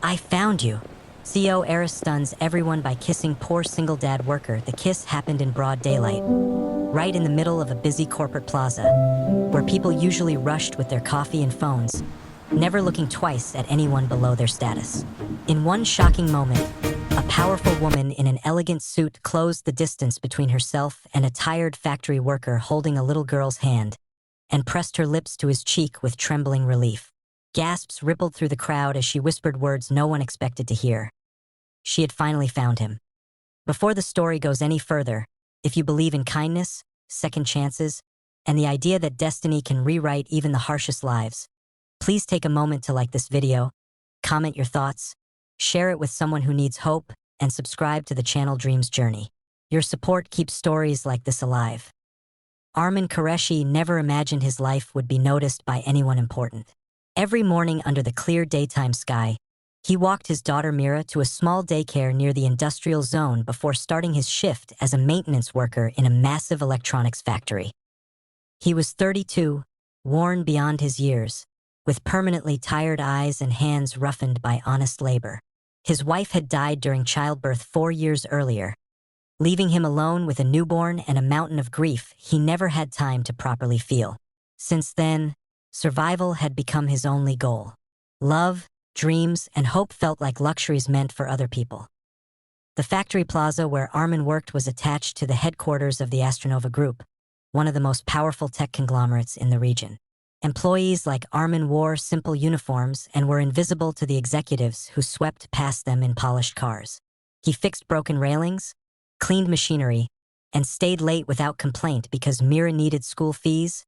I found you. CEO Heiress stuns everyone by kissing poor single dad worker. The kiss happened in broad daylight, right in the middle of a busy corporate plaza, where people usually rushed with their coffee and phones, never looking twice at anyone below their status. In one shocking moment, a powerful woman in an elegant suit closed the distance between herself and a tired factory worker holding a little girl's hand, and pressed her lips to his cheek with trembling relief. Gasps rippled through the crowd as she whispered words no one expected to hear. She had finally found him. Before the story goes any further, if you believe in kindness, second chances, and the idea that destiny can rewrite even the harshest lives, please take a moment to like this video, comment your thoughts, share it with someone who needs hope, and subscribe to the channel Dreams Journey. Your support keeps stories like this alive. Armin Qureshi never imagined his life would be noticed by anyone important. Every morning under the clear daytime sky, he walked his daughter Mira to a small daycare near the industrial zone before starting his shift as a maintenance worker in a massive electronics factory. He was 32, worn beyond his years, with permanently tired eyes and hands roughened by honest labor. His wife had died during childbirth 4 years earlier, leaving him alone with a newborn and a mountain of grief he never had time to properly feel. Since then, survival had become his only goal. Love, dreams, and hope felt like luxuries meant for other people. The factory plaza where Armin worked was attached to the headquarters of the Astronova Group, one of the most powerful tech conglomerates in the region. Employees like Armin wore simple uniforms and were invisible to the executives who swept past them in polished cars. He fixed broken railings, cleaned machinery, and stayed late without complaint because Mira needed school fees,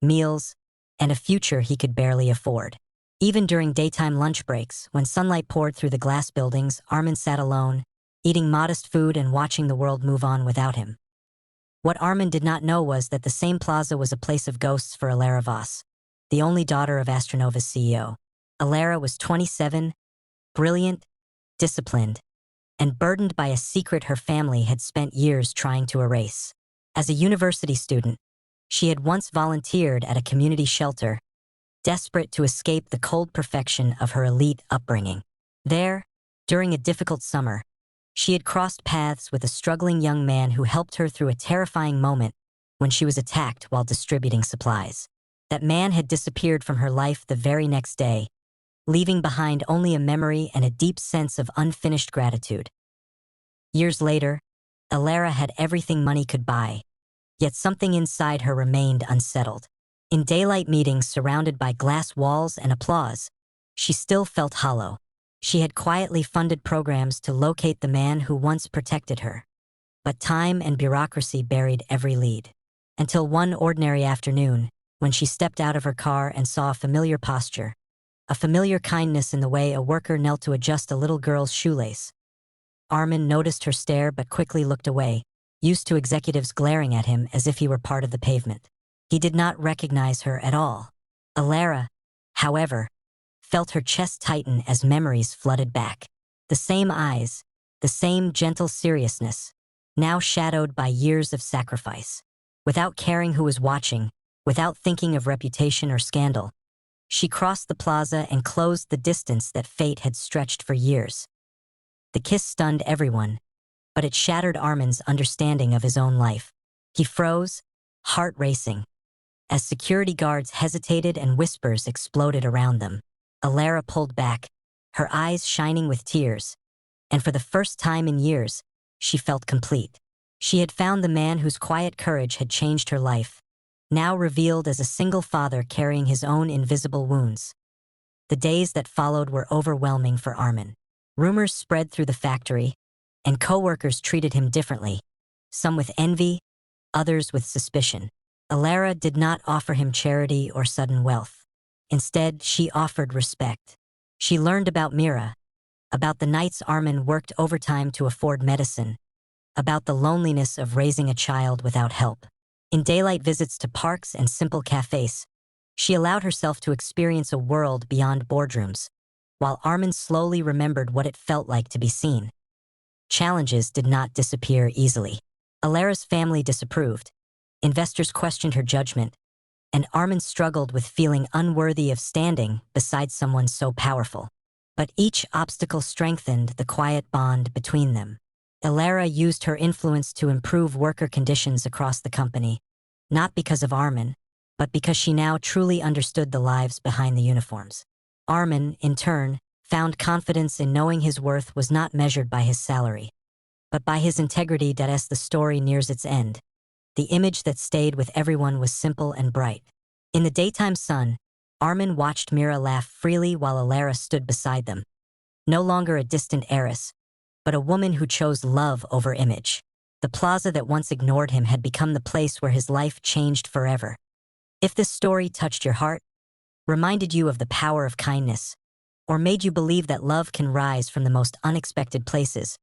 meals, and a future he could barely afford. Even during daytime lunch breaks, when sunlight poured through the glass buildings, Armin sat alone, eating modest food and watching the world move on without him. What Armin did not know was that the same plaza was a place of ghosts for Alara Voss, the only daughter of Astronova's CEO. Alara was 27, brilliant, disciplined, and burdened by a secret her family had spent years trying to erase. As a university student, she had once volunteered at a community shelter, desperate to escape the cold perfection of her elite upbringing. There, during a difficult summer, she had crossed paths with a struggling young man who helped her through a terrifying moment when she was attacked while distributing supplies. That man had disappeared from her life the very next day, leaving behind only a memory and a deep sense of unfinished gratitude. Years later, Alara had everything money could buy, yet something inside her remained unsettled. In daylight meetings surrounded by glass walls and applause, she still felt hollow. She had quietly funded programs to locate the man who once protected her, but time and bureaucracy buried every lead. Until one ordinary afternoon, when she stepped out of her car and saw a familiar posture, a familiar kindness in the way a worker knelt to adjust a little girl's shoelace. Armin noticed her stare but quickly looked away, used to executives glaring at him as if he were part of the pavement. He did not recognize her at all. Alara, however, felt her chest tighten as memories flooded back. The same eyes, the same gentle seriousness, now shadowed by years of sacrifice. Without caring who was watching, without thinking of reputation or scandal, she crossed the plaza and closed the distance that fate had stretched for years. The kiss stunned everyone, but it shattered Armin's understanding of his own life. He froze, heart racing, as security guards hesitated and whispers exploded around them. Alara pulled back, her eyes shining with tears, and for the first time in years, she felt complete. She had found the man whose quiet courage had changed her life, now revealed as a single father carrying his own invisible wounds. The days that followed were overwhelming for Armin. Rumors spread through the factory, and co-workers treated him differently, some with envy, others with suspicion. Alara did not offer him charity or sudden wealth. Instead, she offered respect. She learned about Mira, about the nights Armin worked overtime to afford medicine, about the loneliness of raising a child without help. In daylight visits to parks and simple cafes, she allowed herself to experience a world beyond boardrooms, while Armin slowly remembered what it felt like to be seen. Challenges did not disappear easily. Alara's family disapproved, investors questioned her judgment, and Armin struggled with feeling unworthy of standing beside someone so powerful. But each obstacle strengthened the quiet bond between them. Ilara used her influence to improve worker conditions across the company, not because of Armin, but because she now truly understood the lives behind the uniforms. Armin, in turn, found confidence in knowing his worth was not measured by his salary, but by his integrity. That as the story nears its end, the image that stayed with everyone was simple and bright. In the daytime sun, Armin watched Mira laugh freely while Ilara stood beside them. No longer a distant heiress, but a woman who chose love over image. The plaza that once ignored him had become the place where his life changed forever. If this story touched your heart, reminded you of the power of kindness, or made you believe that love can rise from the most unexpected places,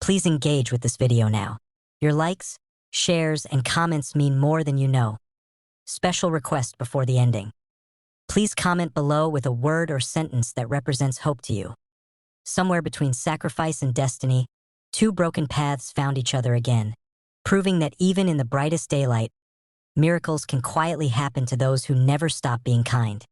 please engage with this video now. Your likes, shares, and comments mean more than you know. Special request before the ending. Please comment below with a word or sentence that represents hope to you. Somewhere between sacrifice and destiny, two broken paths found each other again, proving that even in the brightest daylight, miracles can quietly happen to those who never stop being kind.